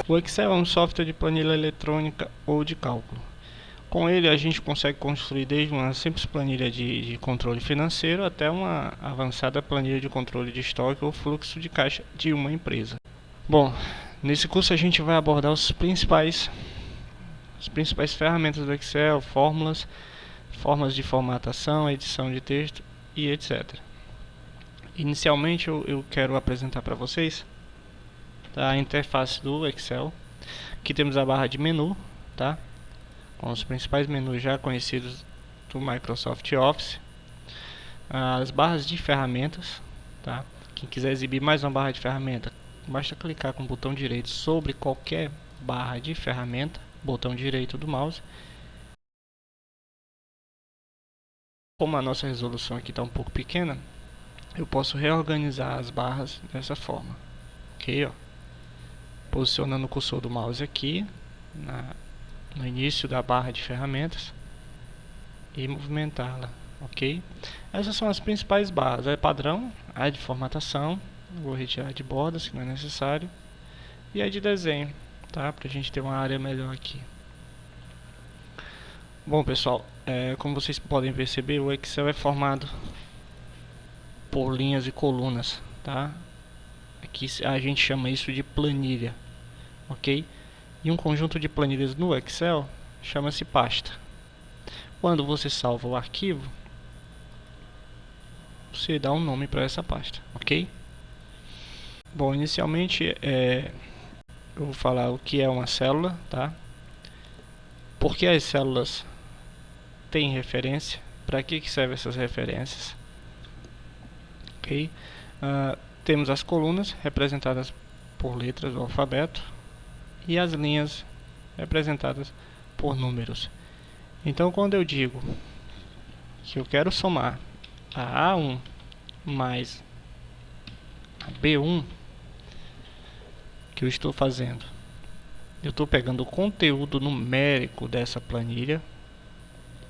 O Excel é um software de planilha eletrônica ou de cálculo. Com ele a gente consegue construir desde uma simples planilha de controle financeiro até uma avançada planilha de controle de estoque ou fluxo de caixa de uma empresa. Bom, nesse curso a gente vai abordar as principais ferramentas do Excel, fórmulas, formas de formatação, edição de texto e etc. Inicialmente eu quero apresentar para vocês a interface do Excel. Aqui temos a barra de menu, tá? Com os principais menus já conhecidos do Microsoft Office. As barras de ferramentas, tá? Quem quiser exibir mais uma barra de ferramenta, basta clicar com o botão direito sobre qualquer barra de ferramenta, botão direito do mouse. Como a nossa resolução aqui está um pouco pequena, eu posso reorganizar as barras dessa forma. Ok, ó. Posicionando o cursor do mouse aqui no início da barra de ferramentas e movimentá-la, ok? Essas são as principais barras. É padrão, a de formatação, vou retirar de bordas que não é necessário, e a de desenho, tá? Para a gente ter uma área melhor aqui. Bom, pessoal, como vocês podem perceber, o Excel é formado por linhas e colunas, tá? Aqui a gente chama isso de planilha, ok? E um conjunto de planilhas no Excel chama-se pasta. Quando você salva o arquivo, você dá um nome para essa pasta, ok? Bom, inicialmente eu vou falar o que é uma célula, tá? Por que as células têm referência? Para que servem essas referências? Ok? Temos as colunas representadas por letras do alfabeto e as linhas representadas por números. Então, quando eu digo que eu quero somar a A1 mais a B1, que eu estou fazendo? Eu estou pegando o conteúdo numérico dessa planilha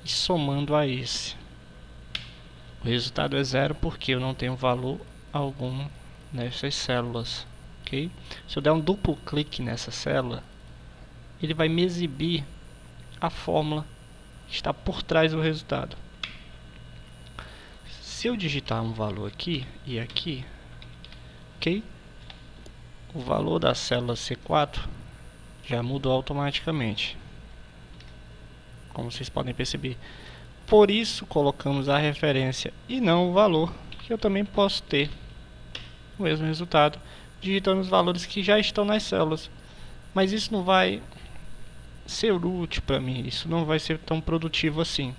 e somando a esse. O resultado é zero porque eu não tenho valor algum nessas células. Okay? Se eu der um duplo clique nessa célula, ele vai me exibir a fórmula que está por trás do resultado. Se eu digitar um valor aqui e aqui, ok? O valor da célula C4 já mudou automaticamente, como vocês podem perceber. Por isso colocamos a referência e não o valor, que eu também posso ter o mesmo resultado digitando os valores que já estão nas células. Mas isso não vai ser útil para mim, isso não vai ser tão produtivo assim.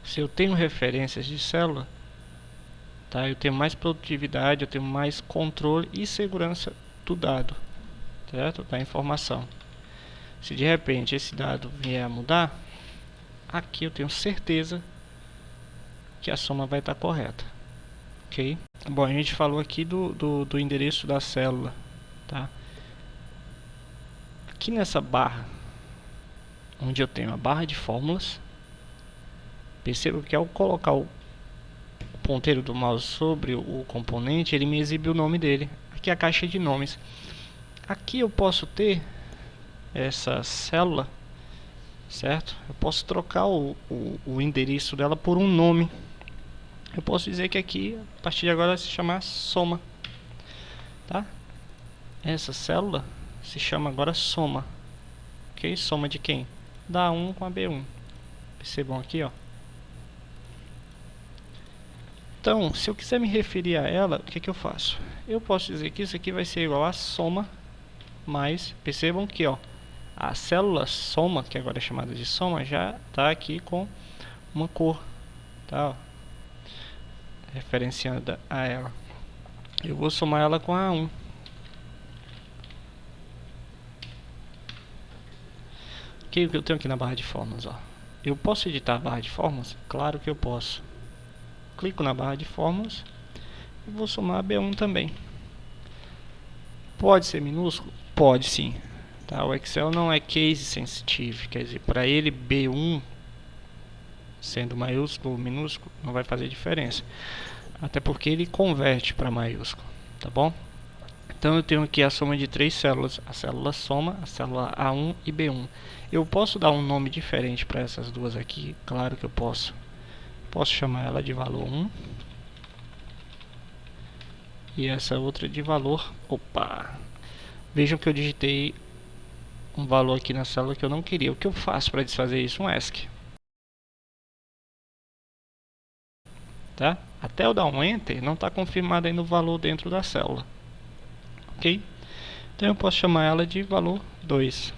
Se eu tenho referências de célula, tá, eu tenho mais produtividade, eu tenho mais controle e segurança do dado, certo? Da informação. Se de repente esse dado vier a mudar, aqui eu tenho certeza que a soma vai estar correta, ok? Bom, a gente falou aqui do endereço da célula, tá? Aqui nessa barra, onde eu tenho a barra de fórmulas, perceba que ao colocar o ponteiro do mouse sobre o componente, ele me exibe o nome dele. Aqui é a caixa de nomes. Aqui eu posso ter essa célula, certo? Eu posso trocar o endereço dela por um nome. Eu posso dizer que aqui, a partir de agora, vai se chamar soma, tá? Essa célula se chama agora soma, ok? Soma de quem? Da A1 com a B1. Percebam aqui, ó. Então, se eu quiser me referir a ela, o que eu faço? Eu posso dizer que isso aqui vai ser igual a soma mais, percebam que, ó, a célula soma, que agora é chamada de soma, já está aqui com uma cor, tá? Ó, referenciando a ela. Eu vou somar ela com a A1. O que eu tenho aqui na barra de fórmulas, ó? Eu posso editar a barra de fórmulas? Claro que eu posso. Clico na barra de fórmulas e vou somar a B1 também. Pode ser minúsculo? Pode sim. Tá? O Excel não é case sensitive, quer dizer, para ele B1 sendo maiúsculo ou minúsculo não vai fazer diferença. Até porque ele converte para maiúsculo, tá bom? Então eu tenho aqui a soma de três células, a célula soma, a célula A1 e B1. Eu posso dar um nome diferente para essas duas aqui? Claro que eu posso. Posso chamar ela de valor 1 e essa outra de valor... Opa! Vejam que eu digitei um valor aqui na célula que eu não queria. O que eu faço para desfazer isso? Um ESC. Tá? Até eu dar um Enter, não está confirmado ainda o valor dentro da célula. Ok? Então eu posso chamar ela de valor 2.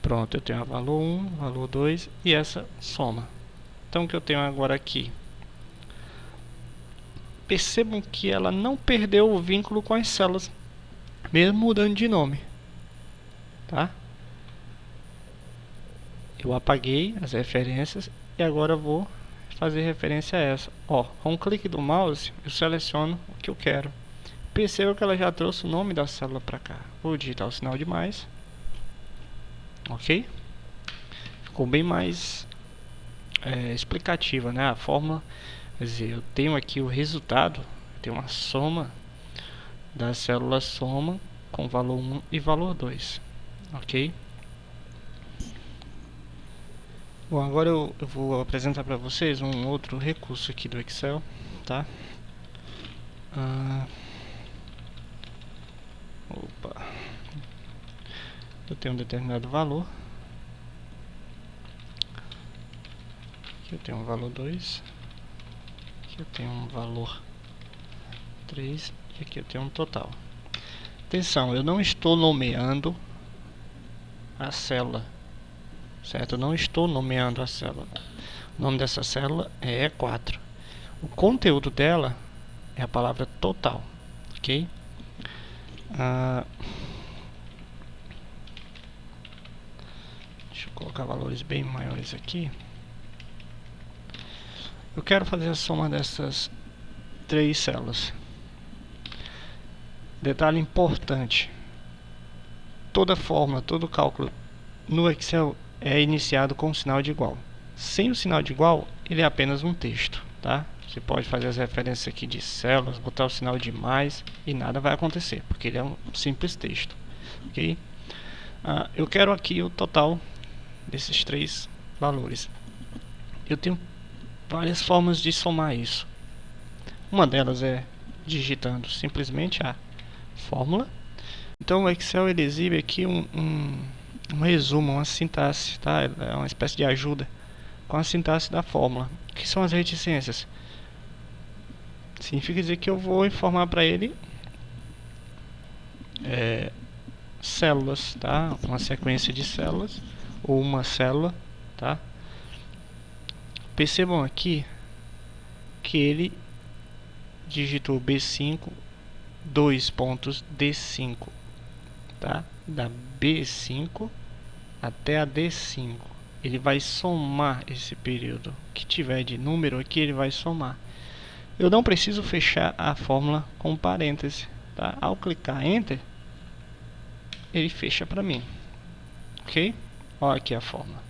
Pronto, eu tenho a valor 1, valor 2 e essa soma. Então o que eu tenho agora aqui? Percebam que ela não perdeu o vínculo com as células, mesmo mudando de nome. Tá? Eu apaguei as referências e agora eu vou fazer referência a essa. Ó, com um clique do mouse eu seleciono o que eu quero. Perceba que ela já trouxe o nome da célula para cá. Vou digitar o sinal de mais. Ok? Ficou bem mais explicativa, né? A fórmula, quer dizer, eu tenho aqui o resultado, tem uma soma da célula soma com valor 1 e valor 2. Ok? Bom, agora eu vou apresentar para vocês um outro recurso aqui do Excel, tá? Opa! Eu tenho um determinado valor. Aqui eu tenho um valor 2. Aqui eu tenho um valor 3. E aqui eu tenho um total. Atenção, eu não estou nomeando a célula. Certo? Eu não estou nomeando a célula. O nome dessa célula é E4. O conteúdo dela é a palavra total. Ok? Deixa eu colocar valores bem maiores aqui. Eu quero fazer a soma dessas três células. Detalhe importante: toda fórmula, todo cálculo no Excel é iniciado com um sinal de igual. Sem o sinal de igual, ele é apenas um texto, tá? Você pode fazer as referências aqui de células, botar o sinal de mais e nada vai acontecer, porque ele é um simples texto, ok? Eu quero aqui o total desses três valores. Eu tenho várias formas de somar isso. Uma delas é digitando simplesmente a fórmula. Então o Excel ele exibe aqui um resumo, uma sintaxe, tá? É uma espécie de ajuda com a sintaxe da fórmula. O que são as reticências? Significa dizer que eu vou informar para ele células, tá? Uma sequência de células ou uma célula, tá? Percebam aqui que ele digitou B5 2 pontos D5, tá? Da B5 até a D5. Ele vai somar esse período. O que tiver de número aqui, ele vai somar. Eu não preciso fechar a fórmula com parêntese, tá? Ao clicar Enter, ele fecha para mim. Ok? Olha aqui a fórmula.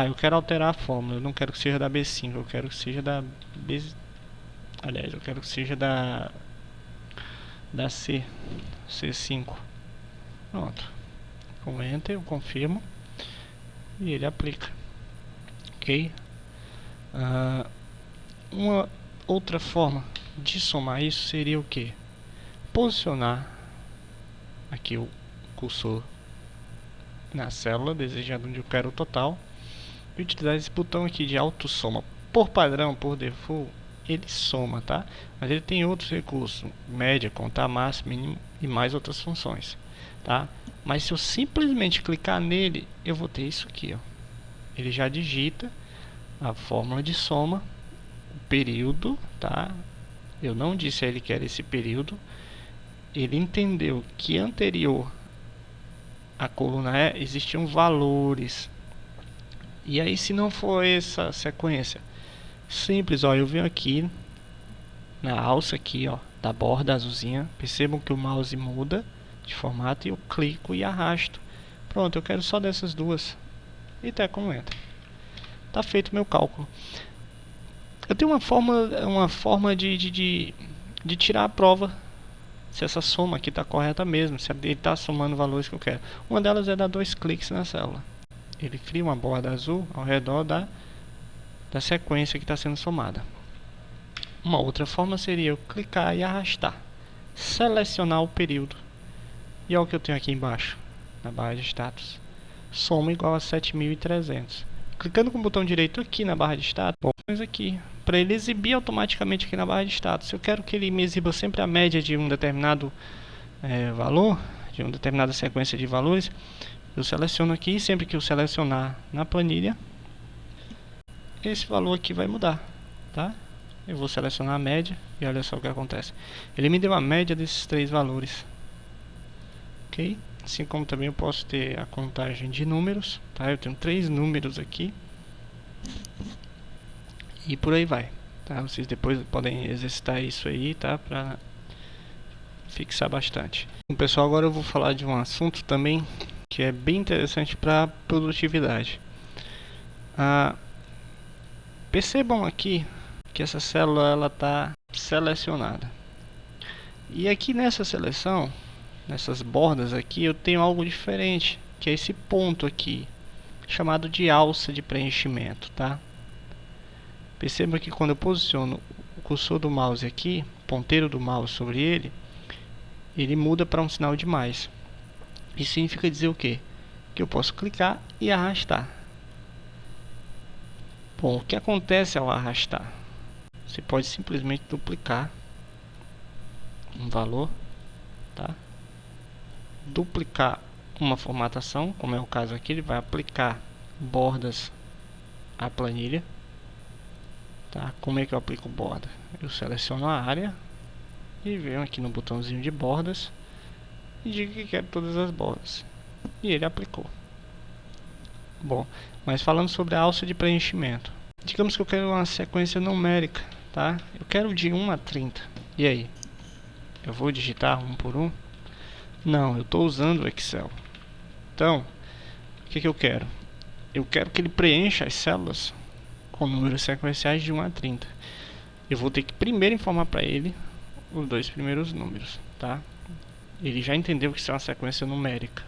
Eu quero alterar a fórmula. Eu não quero que seja da B5, eu quero que seja da B... Aliás, eu quero que seja da C5. Pronto. Com Enter eu confirmo e ele aplica. Ok? Uma outra forma de somar isso seria o que? Posicionar aqui o cursor na célula desejada onde eu quero o total e utilizar esse botão aqui de autossoma. Por padrão, por default, ele soma, tá? Mas ele tem outros recursos, média, contar máximo, mínimo e mais outras funções, tá? Mas se eu simplesmente clicar nele, eu vou ter isso aqui, ó. Ele já digita a fórmula de soma, o período, tá? Eu não disse a ele que era esse período. Ele entendeu que anterior à coluna E existiam valores. E aí, se não for essa sequência, simples, ó, eu venho aqui na alça aqui, ó, da borda azulzinha. Percebam que o mouse muda de formato e eu clico e arrasto. Pronto, eu quero só dessas duas. E tá com Enter. Tá feito meu cálculo. Eu tenho uma forma de tirar a prova se essa soma aqui está correta mesmo, se ele está somando valores que eu quero. Uma delas é dar 2 cliques na célula. Ele cria uma borda azul ao redor da sequência que está sendo somada. Uma outra forma seria eu clicar e arrastar, selecionar o período. E olha o que eu tenho aqui embaixo, na barra de status. Soma igual a 7.300. Clicando com o botão direito aqui na barra de status, mas aqui, para ele exibir automaticamente aqui na barra de status. Se eu quero que ele me exiba sempre a média de um determinado valor, de uma determinada sequência de valores, eu seleciono aqui e sempre que eu selecionar na planilha, esse valor aqui vai mudar, tá? Eu vou selecionar a média e olha só o que acontece. Ele me deu a média desses 3 valores, ok? Assim como também eu posso ter a contagem de números, tá? Eu tenho 3 números aqui e por aí vai, tá? Vocês depois podem exercitar isso aí, tá? Para fixar bastante. Bom, pessoal, agora eu vou falar de um assunto também que é bem interessante para produtividade. Percebam aqui que essa célula ela está selecionada. E aqui nessa seleção, nessas bordas aqui, eu tenho algo diferente, que é esse ponto aqui, chamado de alça de preenchimento, tá? Perceba que quando eu posiciono o cursor do mouse aqui, ponteiro do mouse sobre ele, ele muda para um sinal de mais. Isso significa dizer o quê? Que eu posso clicar e arrastar. Bom, o que acontece ao arrastar? Você pode simplesmente duplicar um valor, tá? Duplicar uma formatação, como é o caso aqui, ele vai aplicar bordas à planilha, tá? Como é que eu aplico borda? Eu seleciono a área e venho aqui no botãozinho de bordas e digo que quero todas as bordas e ele aplicou. Bom, mas falando sobre a alça de preenchimento, digamos que eu quero uma sequência numérica, tá? Eu quero de 1 a 30. E aí? Eu vou digitar um por um? Não, eu estou usando o Excel. Então, o que eu quero? Eu quero que ele preencha as células com números sequenciais de 1 a 30. Eu vou ter que primeiro informar para ele os 2 primeiros números, tá? Ele já entendeu que isso é uma sequência numérica.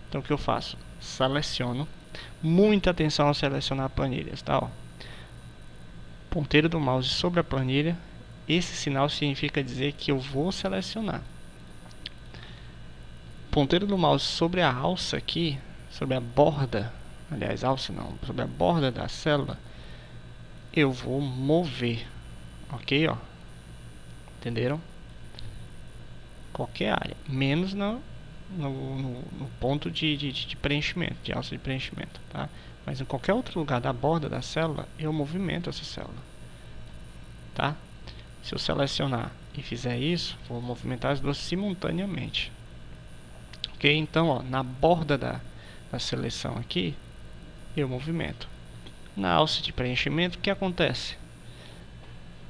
Então, o que eu faço? Seleciono. Muita atenção ao selecionar planilhas, tá? Ó. Ponteiro do mouse sobre a planilha. Esse sinal significa dizer que eu vou selecionar. Ponteiro do mouse sobre a alça aqui, sobre a borda, aliás, alça não, sobre a borda da célula, eu vou mover, ok? Ó. Entenderam? Qualquer área, menos no ponto de preenchimento, de alça de preenchimento, tá? Mas em qualquer outro lugar da borda da célula, eu movimento essa célula, tá? Se eu selecionar e fizer isso, vou movimentar as duas simultaneamente. Ok? Então, ó, na borda da seleção aqui, eu movimento. Na alça de preenchimento, o que acontece?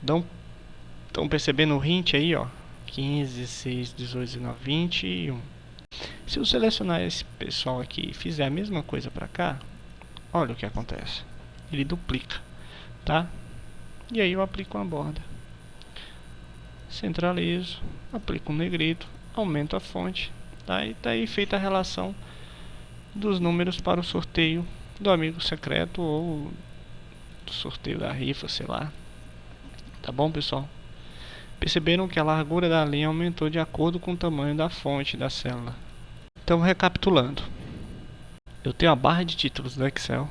Estão percebendo o hint aí, ó? 15, 16, 18, 19, 21. Se eu selecionar esse pessoal aqui e fizer a mesma coisa para cá, olha o que acontece. Ele duplica, tá? E aí eu aplico uma borda. Centralizo, aplico um negrito, aumento a fonte, tá? E tá aí feita a relação dos números para o sorteio do amigo secreto ou do sorteio da rifa, sei lá. Tá bom, pessoal? Perceberam que a largura da linha aumentou de acordo com o tamanho da fonte da célula. Então, recapitulando, eu tenho a barra de títulos do Excel,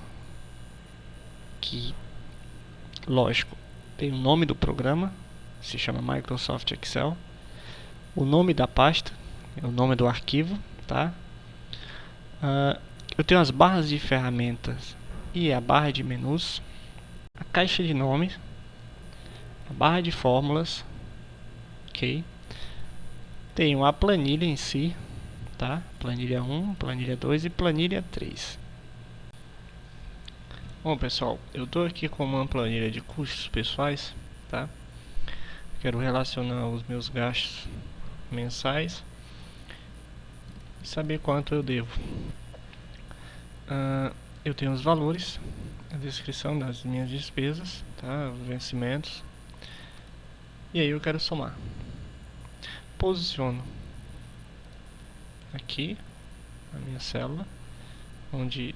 que, lógico, tem o nome do programa, se chama Microsoft Excel, o nome da pasta, é o nome do arquivo, tá? Eu tenho as barras de ferramentas e a barra de menus, a caixa de nomes, a barra de fórmulas, ok? Tenho a planilha em si, tá? Planilha 1, planilha 2 e planilha 3. Bom, pessoal, eu estou aqui com uma planilha de custos pessoais, tá? Quero relacionar os meus gastos mensais e saber quanto eu devo. Eu tenho os valores, a descrição das minhas despesas, tá? Os vencimentos. E aí eu quero somar. posiciono aqui a minha célula, onde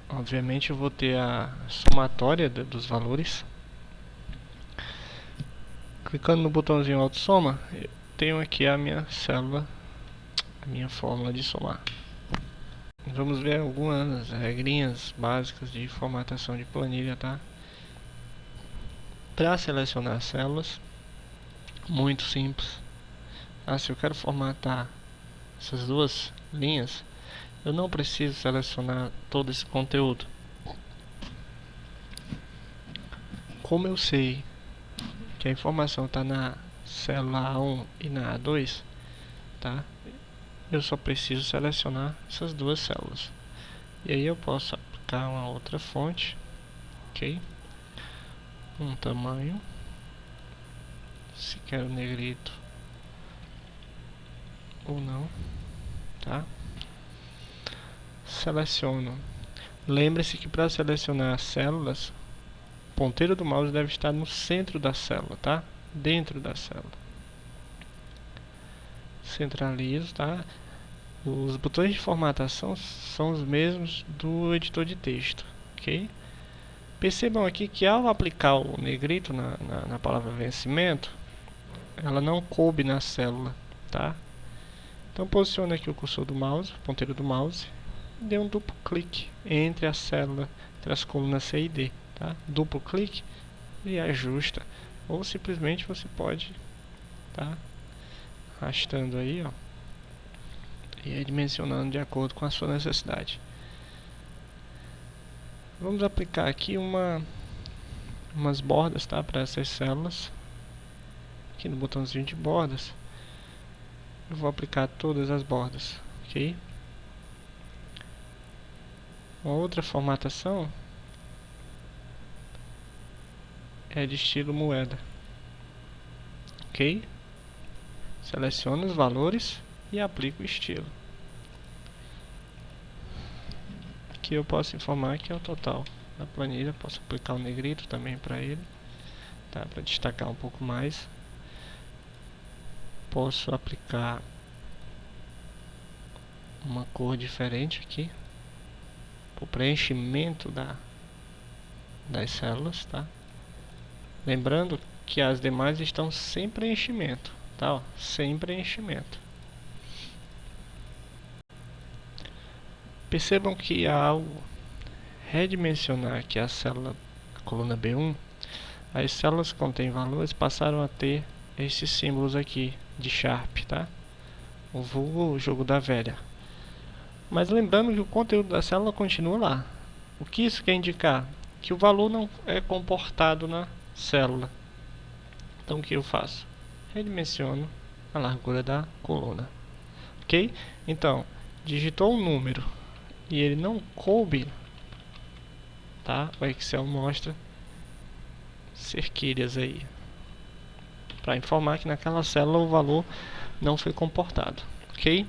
obviamente eu vou ter a somatória dos valores. Clicando no botãozinho Auto Soma, eu tenho aqui a minha célula, a minha fórmula de somar. Vamos ver algumas regrinhas básicas de formatação de planilha, tá? Para selecionar células, muito simples. Se eu quero formatar essas duas linhas, eu não preciso selecionar todo esse conteúdo. Como eu sei que a informação está na célula A1 e na A2, tá? Eu só preciso selecionar essas duas células. E aí eu posso aplicar uma outra fonte, ok? Um tamanho, se quero negrito ou não, tá? Seleciono. Lembre-se que para selecionar as células, o ponteiro do mouse deve estar no centro da célula, tá? Dentro da célula. Centralizo, tá? Os botões de formatação são os mesmos do editor de texto, ok? Percebam aqui que ao aplicar o negrito na palavra vencimento, ela não coube na célula, tá? Então posicione aqui o cursor do mouse, o ponteiro do mouse, e dê um duplo clique entre a célula, entre as colunas C e D, tá? Duplo clique e ajusta, ou simplesmente você pode, tá? Arrastando aí, ó, e aí dimensionando de acordo com a sua necessidade. Vamos aplicar aqui umas bordas, tá, para essas células. Aqui no botãozinho de bordas, eu vou aplicar todas as bordas, ok? Uma outra formatação é de estilo moeda, ok? Seleciono os valores e aplico o estilo. Aqui eu posso informar que é o total da planilha. Posso aplicar o negrito também para ele, tá? Para destacar um pouco mais. Posso aplicar uma cor diferente aqui, o preenchimento das células, tá? Lembrando que as demais estão sem preenchimento, tá? Ó, sem preenchimento. Percebam que ao redimensionar aqui a célula, a coluna B1, as células que contêm valores passaram a ter esses símbolos aqui de Sharp, tá? O vulgo jogo da velha. Mas lembrando que o conteúdo da célula continua lá. O que isso quer indicar? Que o valor não é comportado na célula. Então o que eu faço? Redimensiono a largura da coluna. Ok? Então, digitou um número e ele não coube, tá? O Excel mostra cerquilhas aí para informar que naquela célula o valor não foi comportado, ok?